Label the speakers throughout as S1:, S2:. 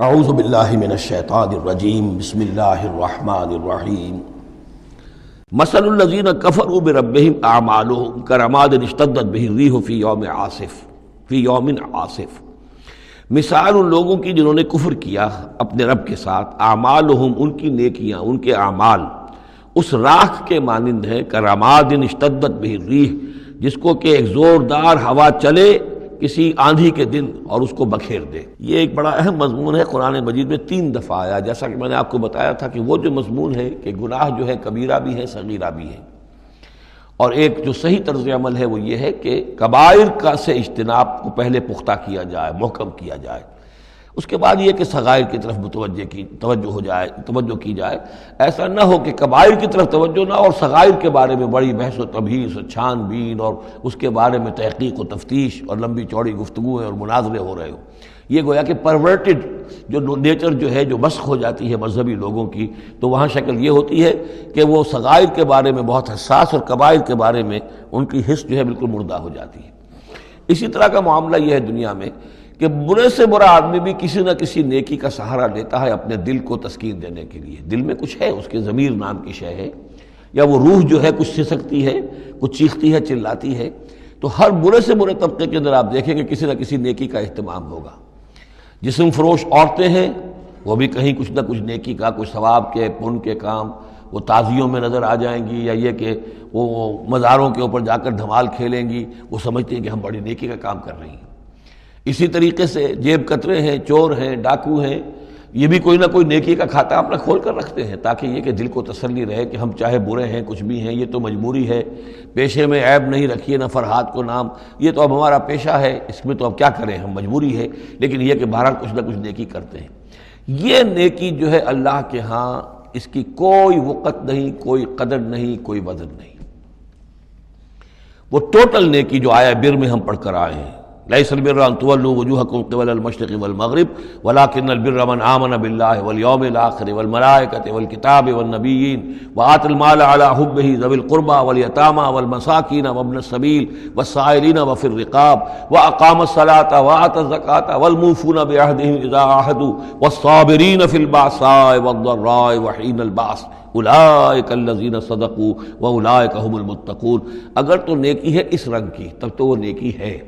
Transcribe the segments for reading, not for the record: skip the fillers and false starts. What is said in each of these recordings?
S1: اعوذ باللہ من الشیطان الرجیم بسم اللہ الرحمن الرحیم مثل الذین کفروا بربہم اعمالهم کرماد اشتدت بہ الریح فی یوم عاصف، مثال ان لوگوں کی جنہوں نے کفر کیا اپنے رب کے ساتھ، اعمالهم ان کی نیکیاں، ان کے اعمال اس راکھ کے مانند ہیں، کرماد اشتدت بہ الریح، جس کو کہ ایک زوردار ہوا چلے کسی آندھی کے دن اور اس کو بکھیر دے۔ یہ ایک بڑا اہم مضمون ہے، قرآن مجید میں 3 دفعہ آیا، جیسا کہ میں نے آپ کو بتایا تھا کہ وہ جو مضمون ہے کہ گناہ جو ہے کبیرہ بھی ہے صغیرہ بھی ہے، اور ایک جو صحیح طرز عمل ہے وہ یہ ہے کہ کبائر کا سے اجتناب کو پہلے پختہ کیا جائے، محکم کیا جائے، اس کے بعد یہ کہ صغائر کی طرف توجہ کی جائے۔ ایسا نہ ہو کہ کبائر کی طرف توجہ نہ اور صغائر کے بارے میں بڑی بحث و تبحیث و چھان بین اور اس کے بارے میں تحقیق و تفتیش اور لمبی چوڑی گفتگویں اور مناظرے ہو رہے ہو۔ یہ گویا کہ پرورٹڈ جو نیچر جو ہے، جو مسخ ہو جاتی ہے مذہبی لوگوں کی، تو وہاں شکل یہ ہوتی ہے کہ وہ صغائر کے بارے میں بہت حساس اور کبائر کے بارے میں ان کی حس جو ہے بالکل مردہ ہو جاتی ہے۔ اسی طرح کا معاملہ یہ ہے دنیا میں کہ برے سے برا آدمی بھی کسی نہ کسی نیکی کا سہارا لیتا ہے اپنے دل کو تسکین دینے کے لیے۔ دل میں کچھ ہے، اس کے ضمیر نام کی شے ہے، یا وہ روح جو ہے کچھ سسکتی ہے، کچھ چیختی ہے، چلاتی ہے، تو ہر برے سے برے طبقے کے اندر آپ دیکھیں کہ کسی نہ کسی نیکی کا اہتمام ہوگا۔ جسم فروش عورتیں ہیں، وہ بھی کہیں کچھ نہ کچھ نیکی کا، کچھ ثواب کے، پن کے کام وہ تعزیوں میں نظر آ جائیں گی، یا یہ کہ وہ مزاروں کے اوپر جا کر دھمال کھیلیں گی، وہ سمجھتے ہیں کہ ہم بڑی نیکی کا کام کر رہی ہیں۔ اسی طریقے سے جیب کترے ہیں، چور ہیں، ڈاکو ہیں، یہ بھی کوئی نہ کوئی نیکی کا کھاتا اپنا کھول کر رکھتے ہیں، تاکہ یہ کہ دل کو تسلی رہے کہ ہم چاہے برے ہیں، کچھ بھی ہیں، یہ تو مجبوری ہے، پیشے میں عیب نہیں رکھیے نہ فرحات کو نام، یہ تو اب ہمارا پیشہ ہے، اس میں تو اب کیا کریں، ہم مجبوری ہے، لیکن یہ کہ بہرحال کچھ نہ کچھ نیکی کرتے ہیں۔ یہ نیکی جو ہے اللہ کے ہاں اس کی کوئی وقت نہیں، کوئی قدر نہیں، کوئی وزن نہیں۔ وہ ٹوٹل نیکی جو آیا بر میں ہم پڑھ کر آئے ہیں، لیس البر ان تولوا وجوہکم قبل المشرق والمغرب ولکن البر من آمن باللہ والیوم الآخر والملائکۃ والکتاب والنبیین وآتى المال على حبہ ذوی القربى والیتامى والمساکین وابن السبیل والسائلین وفی الرقاب واقام الصلاة وآتى الزکاة والموفون بعہدہم اذا عاہدوا والصابرین فی البأساء والضراء وحین البأس اولئک الذین صدقوا واولئک هم المتقون۔ اگر تو نیکی ہے اس رنگ کی تب تو وہ نیکی ہے،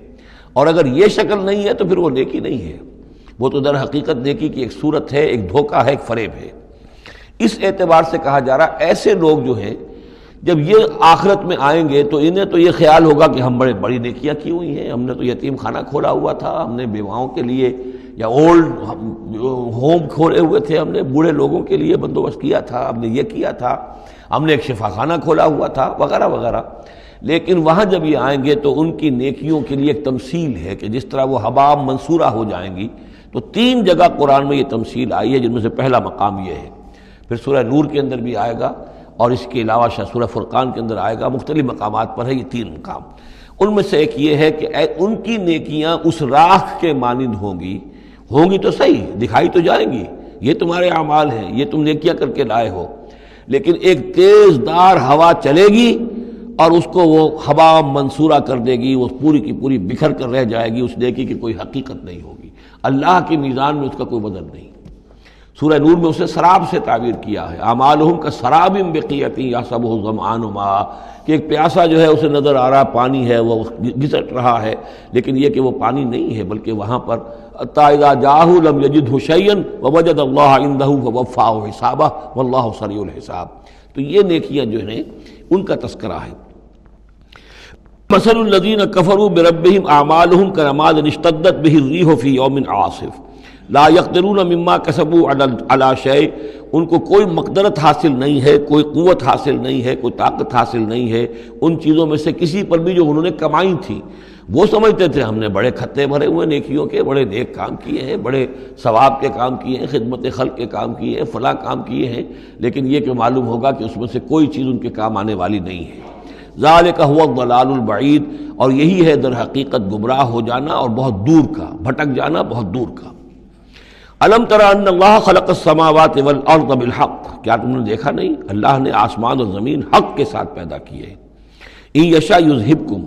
S1: اور اگر یہ شکل نہیں ہے تو پھر وہ نیکی نہیں ہے، وہ تو در حقیقت نیکی کی ایک صورت ہے، ایک دھوکہ ہے، ایک فریب ہے۔ اس اعتبار سے کہا جا رہا ایسے لوگ جو ہیں جب یہ آخرت میں آئیں گے تو انہیں تو یہ خیال ہوگا کہ ہم بڑی نیکیاں کی ہوئی ہیں، ہم نے تو یتیم خانہ کھولا ہوا تھا، ہم نے بیواؤں کے لیے یا اولڈ ہوم کھولے ہوئے تھے، ہم نے بوڑھے لوگوں کے لیے بندوبست کیا تھا، ہم نے یہ کیا تھا، ہم نے ایک شفا خانہ کھولا ہوا تھا، وغیرہ وغیرہ۔ لیکن وہاں جب یہ آئیں گے تو ان کی نیکیوں کے لیے ایک تمثیل ہے کہ جس طرح وہ حباب منصورہ ہو جائیں گی، تو 3 جگہ قرآن میں یہ تمثیل آئی ہے، جن میں سے پہلا مقام یہ ہے، پھر سورہ نور کے اندر بھی آئے گا، اور اس کے علاوہ سورہ فرقان کے اندر آئے گا، مختلف مقامات پر ہے یہ 3 مقام۔ ان میں سے ایک یہ ہے کہ ان کی نیکیاں اس راکھ کے مانند ہوں گی تو صحیح، دکھائی تو جائیں گی، یہ تمہارے اعمال ہیں، یہ تم نیکیاں کر کے لائے ہو، لیکن ایک تیز دار ہوا چلے گی اور اس کو وہ ہوا منصورہ کر دے گی، وہ پوری کی پوری بکھر کر رہ جائے گی، اس نیکی کی کوئی حقیقت نہیں ہوگی، اللہ کی میزان میں اس کا کوئی وزن نہیں۔ سورہ نور میں اسے سراب سے تعبیر کیا ہے، اعمالہم کسراب بقیۃ یحسبہ الظمآن ماء، کہ ایک پیاسا جو ہے اسے نظر آ رہا پانی ہے، وہ گھسٹ رہا ہے، لیکن یہ کہ وہ پانی نہیں ہے، بلکہ وہاں پر حتیٰ اذا جاءہ لم یجدہ شیئا ووجد اللہ عندہ فوفاہ حسابہ واللہ سریع الحساب۔ تو یہ نیکیاں جو ہیں ان کا تذکرہ ہے۔ مثل الذین کفروا بربہم اعمالہم کرماد اشتدت بہ الریح فی یوم عاصف لا یقدرون مما کسبوا علی شیء، ان کو کوئی مقدرت حاصل نہیں ہے، کوئی قوت حاصل نہیں ہے، کوئی طاقت حاصل نہیں ہے ان چیزوں میں سے کسی پر بھی جو انہوں نے کمائی تھی۔ وہ سمجھتے تھے ہم نے بڑے کھتے بھرے ہوئے نیکیوں کے، بڑے نیک کام کیے ہیں، بڑے ثواب کے کام کیے ہیں، خدمت خلق کے کام کیے ہیں، فلاں کام کیے ہیں، لیکن یہ کہ معلوم ہوگا کہ اس میں سے کوئی چیز ان کے کام آنے والی نہیں ہے۔ ذالک هو الضلال البعید، اور یہی ہے در حقیقت گمراہ ہو جانا اور بہت دور کا، بھٹک جانا بہت دور کا۔ الم تر ان اللہ خلق السماوات والارض بالحق، کیا تم نے دیکھا نہیں اللہ نے آسمان اور زمین حق کے ساتھ پیدا کیے ہیں۔ ان یشاء یذہبکم،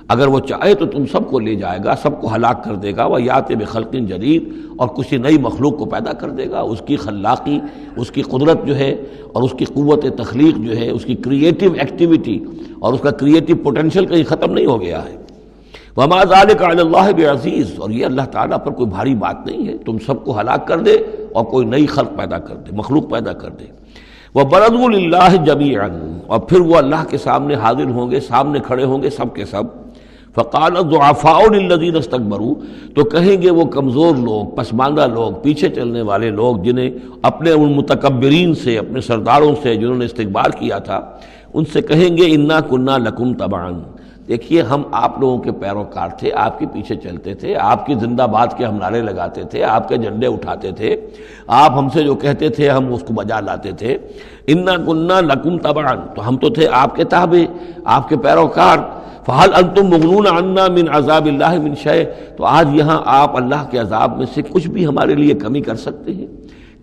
S1: اگر وہ چاہے تو تم سب کو لے جائے گا، سب کو ہلاک کر دے گا، وَيَأْتِ بِخَلْقٍ جَدِيدٍ، اور کسی نئی مخلوق کو پیدا کر دے گا۔ اس کی خلاقی، اس کی قدرت جو ہے اور اس کی قوت تخلیق جو ہے، اس کی کریٹیو ایکٹیویٹی اور اس کا کریٹیو پوٹینشیل کہیں ختم نہیں ہو گیا ہے۔ وَمَا ذَلِكَ عَلَى اللَّهِ بِعَزِيزٍ، اور یہ اللہ تعالیٰ پر کوئی بھاری بات نہیں ہے، تم سب کو ہلاک کر دے اور کوئی نئی خلق پیدا کر دے، مخلوق پیدا کر دے۔ وَبَرَزُوا لِلَّهِ جَمِيعًا، اور پھر وہ اللہ کے سامنے حاضر ہوں گے، سامنے کھڑے ہوں گے سب کے سب۔ فقال الضعفاء للذین استکبروا، تو کہیں گے وہ کمزور لوگ، پسماندہ لوگ، پیچھے چلنے والے لوگ، جنہیں اپنے ان متکبرین سے، اپنے سرداروں سے جنہوں نے استکبار کیا تھا، ان سے کہیں گے انا کنا لکم تبعا، دیکھیے ہم آپ لوگوں کے پیروکار تھے، آپ کے پیچھے چلتے تھے، آپ کی زندہ باد کے ہم نعرے لگاتے تھے، آپ کے جھنڈے اٹھاتے تھے، آپ ہم سے جو کہتے تھے ہم اس کو بجا لاتے تھے۔ انا کنا لکم تبعا، تو ہم تو تھے آپ کے تابع، آپ کے پیروکار۔ فَهَلْ أَنْتُمْ مُغْنُونَ عَنَّا مِنْ عَذَابِ اللَّهِ مِنْ شَيْءٍ، تو آج یہاں آپ اللہ کے عذاب میں سے کچھ بھی ہمارے لیے کمی کر سکتے ہیں،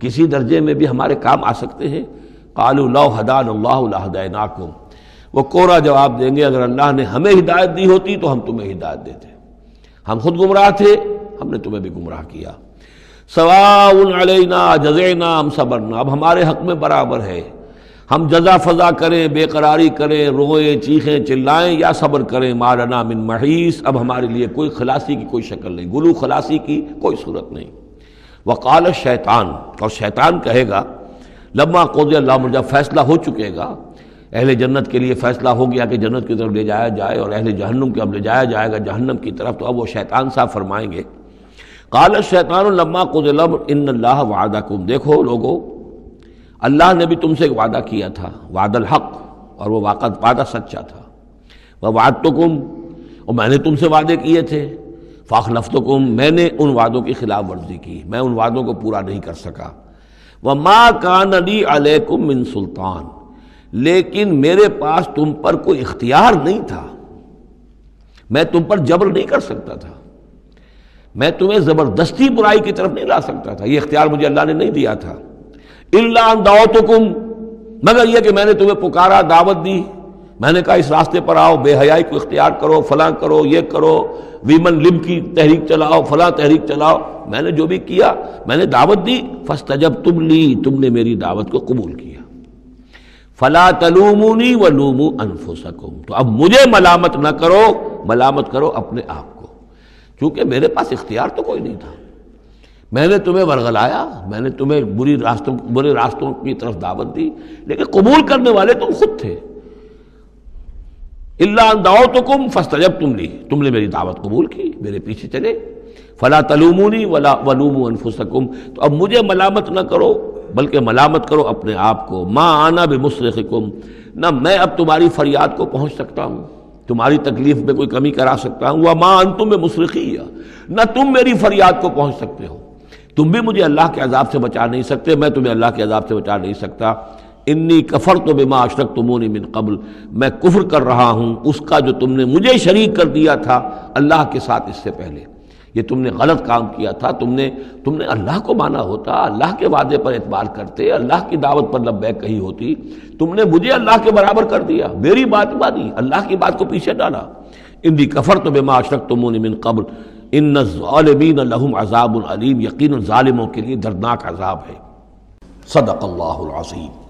S1: کسی درجے میں بھی ہمارے کام آ سکتے ہیں؟ قَالُوا لَوْ هَدَانَ اللَّهُ لَهَدَيْنَاكُمْ، وہ کوڑا جواب دیں گے اگر اللہ نے ہمیں ہدایت دی ہوتی تو ہم تمہیں ہدایت دیتے، ہم خود گمراہ تھے، ہم نے تمہیں بھی گمراہ کیا۔ سواء علینا جزعنا ام صبرنا، اب ہمارے حق میں برابر ہے، ہم جزا فضا کریں، بے قراری کریں، روئیں چیخیں چلائیں یا صبر کریں، ما لنا من محیص، اب ہمارے لیے کوئی خلاصی کی کوئی شکل نہیں، گلو خلاصی کی کوئی صورت نہیں۔ وقال الشیطان، اور شیطان کہے گا لما قضی الامر، جب فیصلہ ہو چکے گا، اہل جنت کے لیے فیصلہ ہو گیا کہ جنت کی طرف لے جایا جائے اور اہل جہنم کو اب لے جایا جائے گا جہنم کی طرف، تو اب وہ شیطان صاحب فرمائیں گے قال الشیطان لما قضی الامر ان اللہ وعدکم، دیکھو لوگو اللہ نے بھی تم سے ایک وعدہ کیا تھا، وعد الحق، اور وہ وعدہ سچا تھا۔ ووعدتکم، اور میں نے تم سے وعدے کیے تھے، فاخلفتکم، میں نے ان وعدوں کی خلاف ورزی کی، میں ان وعدوں کو پورا نہیں کر سکا۔ وما کان لی علیکم من سلطان، لیکن میرے پاس تم پر کوئی اختیار نہیں تھا، میں تم پر جبر نہیں کر سکتا تھا، میں تمہیں زبردستی برائی کی طرف نہیں لا سکتا تھا، یہ اختیار مجھے اللہ نے نہیں دیا تھا۔ الا ان دعوتکم، مگر یہ کہ میں نے تمہیں پکارا، دعوت دی، میں نے کہا اس راستے پر آؤ، بے حیائی کو اختیار کرو، فلاں کرو، یہ کرو، ویمن لب کی تحریک چلاؤ، فلاں تحریک چلاؤ، میں نے جو بھی کیا میں نے دعوت دی، فاستجبتم لی، تم نے میری دعوت کو قبول کیا۔ فلا تلومونی ولوموا انفسکم، تو اب مجھے ملامت نہ کرو، ملامت کرو اپنے آپ کو، کیونکہ میرے پاس اختیار تو کوئی نہیں تھا، میں نے تمہیں ورغلایا، میں نے تمہیں برے راستوں کی طرف دعوت دی، لیکن قبول کرنے والے تم خود تھے۔ الا ان دعوتکم فاستجبتم لی، تم نے میری دعوت قبول کی، میرے پیچھے چلے۔ فلا تلومونی ولا ولوموا انفسکم، تو اب مجھے ملامت نہ کرو بلکہ ملامت کرو اپنے آپ کو۔ ما انا بمصرخکم، نہ میں اب تمہاری فریاد کو پہنچ سکتا ہوں، تمہاری تکلیف میں کوئی کمی کرا سکتا ہوں۔ وما انتم بمصرخی، نہ تم میری فریاد کو پہنچ سکتے ہو، تم بھی مجھے اللہ کے عذاب سے بچا نہیں سکتے، میں تمہیں اللہ کے عذاب سے بچا نہیں سکتا۔ انی کفرت بما اشرکتمونی من قبل، میں کفر کر رہا ہوں اس کا جو تم نے مجھے شریک کر دیا تھا اللہ کے ساتھ اس سے پہلے، یہ تم نے غلط کام کیا تھا، تم نے اللہ کو مانا ہوتا، اللہ کے وعدے پر اعتبار کرتے، اللہ کی دعوت پر لبیک کہی ہوتی، تم نے مجھے اللہ کے برابر کر دیا، میری بات مانی، اللہ کی بات کو پیچھے ڈالا۔ انی کفرت بما اشرکتمونی من قبل ان الظالمین لہم عذاب علیم، یقیناً ظالموں کے لیے دردناک عذاب ہے۔ صدق اللہ العظیم۔